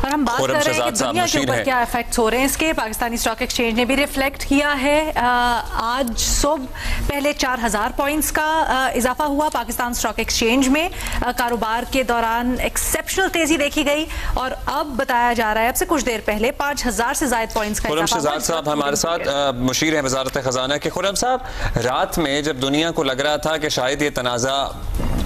और हम बात कर रहे हैं कि दुनिया के ऊपर क्या इफेक्ट्स हो रहे हैं इसके। पाकिस्तानी स्टॉक एक्सचेंज ने भी रिफ्लेक्ट किया है। आज सुबह पहले 4000 पॉइंट्स का इजाफा हुआ पाकिस्तान स्टॉक एक्सचेंज में। कारोबार के दौरान एक्सेप्शनल तेजी देखी गई और अब बताया जा रहा है अब से कुछ देर पहले 5000 से ज्यादा पॉइंट्स का इजाफा। शहजाद साहब हमारे साथ मुशीर है वजारत खजाना के। खुर्रम साहब, रात में जब दुनिया को लग रहा था कि शायद ये तनाज़ा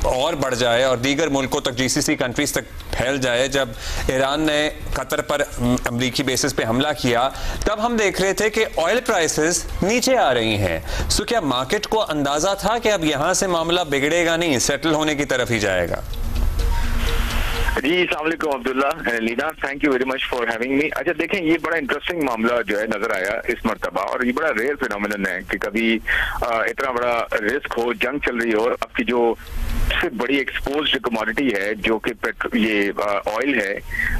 और बढ़ जाए और दीगर मुल्कों तक, जीसीसी कंट्रीज तक फैल जाए, जब ईरान ने कतर पर अमरीकी बेसिस पे हमला किया, तब हम देख रहे थे कि ऑयल प्राइसेस नीचे आ रही हैं। सो क्या मार्केट को अंदाजा था कि अब यहां से मामला बिगड़ेगा नहीं, सेटल होने की तरफ ही जाएगा? जी अस्सलाम वालेकुम Abdullah Leena, thank you very much for having me. अच्छा देखें, ये बड़ा इंटरेस्टिंग मामला जो है नजर आया इस मर्तबा, और ये बड़ा रेयर फिनोमिनन है कि कभी इतना बड़ा रिस्क हो, जंग चल रही हो, आपकी जो सबसे बड़ी एक्सपोज्ड कमोडिटी है जो कि ये ऑयल है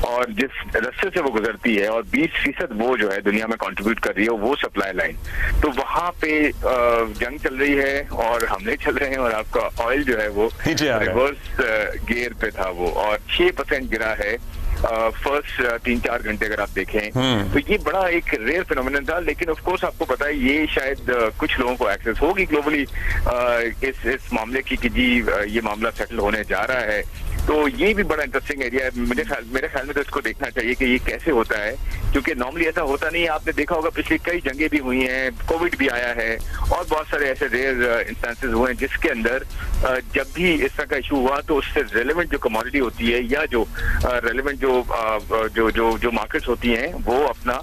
और जिस रास्ते से वो गुजरती है और 20% वो जो है दुनिया में कंट्रीब्यूट कर रही है वो सप्लाई लाइन, तो वहां पे जंग चल रही है और हमले चल रहे हैं और आपका ऑयल जो है वो रिवर्स गियर पे था वो, और 6% गिरा है फर्स्ट 3-4 घंटे अगर आप देखें। तो ये बड़ा एक रेयर फिनोमिनन था, लेकिन ऑफ कोर्स आपको पता है ये शायद कुछ लोगों को एक्सेस होगी ग्लोबली इस मामले की कि जी ये मामला सेटल होने जा रहा है। तो ये भी बड़ा इंटरेस्टिंग एरिया है। मेरे ख्याल में तो इसको देखना चाहिए कि ये कैसे होता है, क्योंकि नॉर्मली ऐसा होता नहीं है। आपने देखा होगा पिछली कई जंगें भी हुई हैं, कोविड भी आया है और बहुत सारे ऐसे रेयर इंस्टेंसेस हुए हैं जिसके अंदर जब भी इस तरह का इशू हुआ तो उससे रेलेवेंट जो कमोडिटी होती है या जो रेलेवेंट जो मार्केट्स होती हैं वो अपना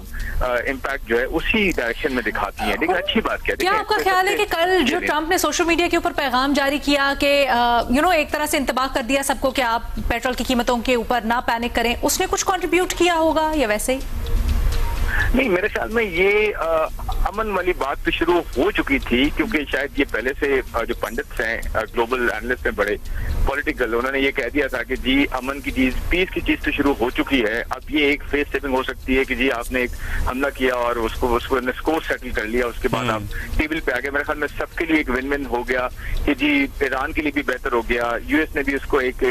इम्पैक्ट जो है उसी डायरेक्शन में दिखाती हैं। लेकिन अच्छी बात क्या है, आपका ख्याल है कि कल जो ट्रंप ने सोशल मीडिया के ऊपर पैगाम जारी किया कि एक तरह से इंतबाह कर दिया सबको कि आप पेट्रोल की कीमतों के ऊपर ना पैनिक करें, उसने कुछ कंट्रीब्यूट किया होगा या वैसे ही? नहीं, मेरे ख्याल में ये अमन वाली बात तो शुरू हो चुकी थी, क्योंकि शायद ये पहले से जो पंडित हैं, ग्लोबल एनालिस्ट हैं बड़े पॉलिटिकल, उन्होंने ये कह दिया था कि जी अमन की चीज, पीस की चीज तो शुरू हो चुकी है। अब ये एक फेस स्टेपिंग हो सकती है कि जी आपने एक हमला किया और उसको स्कोर सेटल कर लिया, उसके बाद आप टेबल पे आ गए। मेरे ख्याल में सबके लिए एक विन विन हो गया कि जी ईरान के लिए भी बेहतर हो गया, यूएस ने भी उसको एक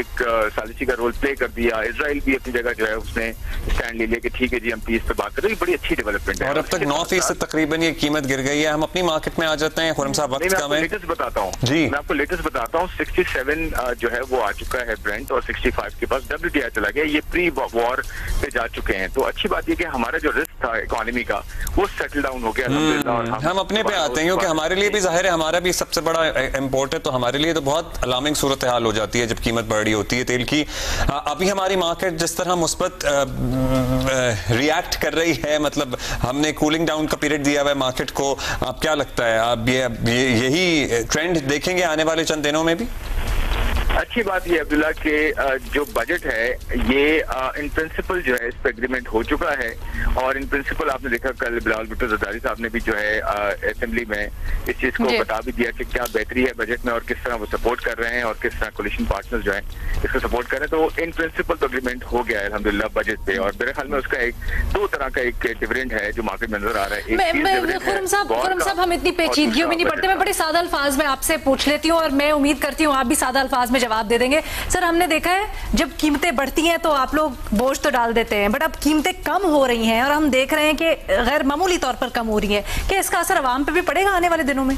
साजिशी का रोल प्ले कर दिया, इजराइल भी अपनी जगह जो है उसने स्टैंड ले लिया कि ठीक है जी हम पीस पे बात करें। बड़ी अच्छी डेवलपमेंट है और अब तक 9% तकरीबन ये कीमत गिर गई है। हम अपनी मार्केट में आ जाते हैं। खुर्रम साहब, वक्त कम है, लेटेस्ट बताता हूँ जी, मैं आपको लेटेस्ट बताता हूँ। 67 जो है वो आ चुका है ब्रेंट और 65 के पास WTI चला गया। ये प्री वॉर पे जा चुके हैं। तो अच्छी बात ये कि हमारा जो रिस्क था इकोनॉमी का वो सेटल डाउन हो गया। हम अपने पे आते हैं क्योंकि हमारे लिए भी जाहिर है, हमारा भी सबसे बड़ा इम्पोर्ट है, तो हमारे लिए तो बहुत अलार्मिंग सूरत हाल हो जाती है जब कीमत बढ़ रही होती है तेल की। अभी हमारी मार्केट जिस तरह मुस्बत रिएक्ट कर रही है, मतलब हमने कूलिंग डाउन का पीरियड दिया हुआ है मार्केट को, आप क्या लगता है आप यही ट्रेंड देखेंगे आने वाले चंद दिनों में भी? अच्छी बात ये अब्दुल्ला के जो बजट है ये इन प्रिंसिपल जो है इस पर एग्रीमेंट हो चुका है, और इन प्रिंसिपल आपने देखा कल बिलावल भुट्टो जरदारी साहब ने भी जो है असेंबली में इस चीज को बता भी दिया कि क्या बेहतरी है बजट में और किस तरह वो सपोर्ट कर रहे हैं और किस तरह कोलिशन पार्टनर्स जो है इसको सपोर्ट कर रहे हैं। तो इन प्रिंसिपल तो एग्रीमेंट हो गया है अल्हम्दुलिल्लाह बजट पे, और मेरे ख्याल में उसका एक दो तरह का एक डिविडेंड है जो मार्केट में नजर आ रहा है। खुर्रम साहब, हम इतनी पेचीदगियों में नहीं पड़ते, मैं बड़े सादा अल्फाज में आपसे पूछ लेती हूँ और मैं उम्मीद करती हूँ आप भी सादा अल्फाज में जवाब दे देंगे। सर, हमने देखा है जब कीमतें बढ़ती हैं तो आप लोग बोझ तो डाल देते हैं, बट अब कीमतें कम हो रही हैं और हम देख रहे हैं कि गैर मामूली तौर पर कम हो रही है। क्या इसका असर अवाम पे भी पड़ेगा आने वाले दिनों में?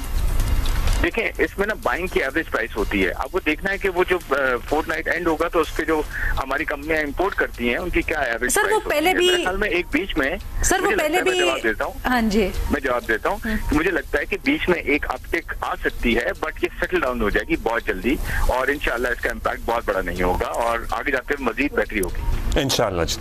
देखें, इसमें ना बाइंग की एवरेज प्राइस होती है। आपको देखना है कि वो जो फोर्टनाइट एंड होगा तो उसके जो हमारी कंपनियां इंपोर्ट करती हैं उनकी क्या एवरेज सर प्राइस वो पहले भी मेरे ख्याल में एक बीच में सर वो पहले भी जवाब देता हूँ। हाँ जी, मैं जवाब देता हूँ कि मुझे लगता है कि बीच में एक अपटिक आ सकती है, बट ये सेटल डाउन हो जाएगी बहुत जल्दी और इंशाल्लाह इसका इम्पैक्ट बहुत बड़ा नहीं होगा और आगे जाकर मजीद बेहतरी होगी इंशाल्लाह।